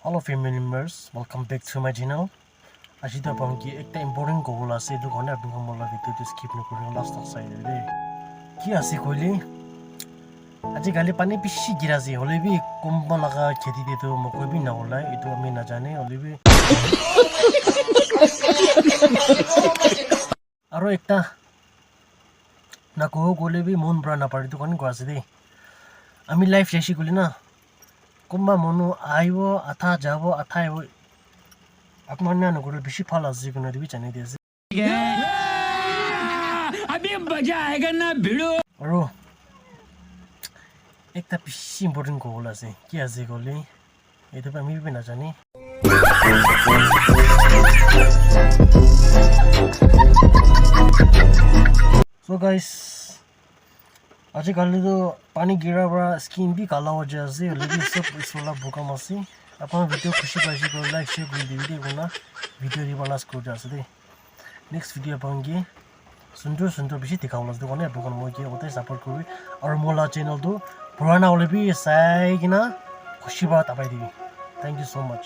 All of family members, welcome back to my channel. আজি তো আপন কি একটা ইম্পর্টেন্ট গোল আছে এটো কাৰণে আপনি মোলা ভিডিওটো স্কিপ নকৰি লাষ্ট তক চাই দে কি আছে কইলি আজি গালি পানী বেছি গিৰাজি হলেবি কম্ব লাগা খেতি দিটো মকবি না হলাই এটো আমি না জানে হলেবি আৰু একটা না কো গলেবি মন ব্ৰা না পাৰি তো কোন কো আছে দে আমি লাইফ শেষি কলি না কম্বা মনো আইব আথা যাব আথা আইব আপনার না করে বেশি ফাল আছে কোন দিবি জানি দিয়েছে अभी मजा आएगा ना भिड़ो और একটা বেশি ইম্পর্টেন্ট গোল আছে কি আছে গোলে এটা আমি भी না জানি सो गाइस आजकल तो पानी गिरा बड़ा स्किन भी काला हो जाए लेकिन सब इस वाला भूकंप आसी अपन वीडियो खुशी पाइसी को लाइक शेयर कर वीडियो को ना वीडियो रिवालास को जासे दे नेक्स्ट वीडियो पाएंगे सुंदर सुंदर बेसी दिखाउलास दे कोने भूकंप म के ओते सपोर्ट करी और मोला चैनल तो पुराना वाले भी साइ किना खुशी बात आपाइ दिबी थैंक यू सो मच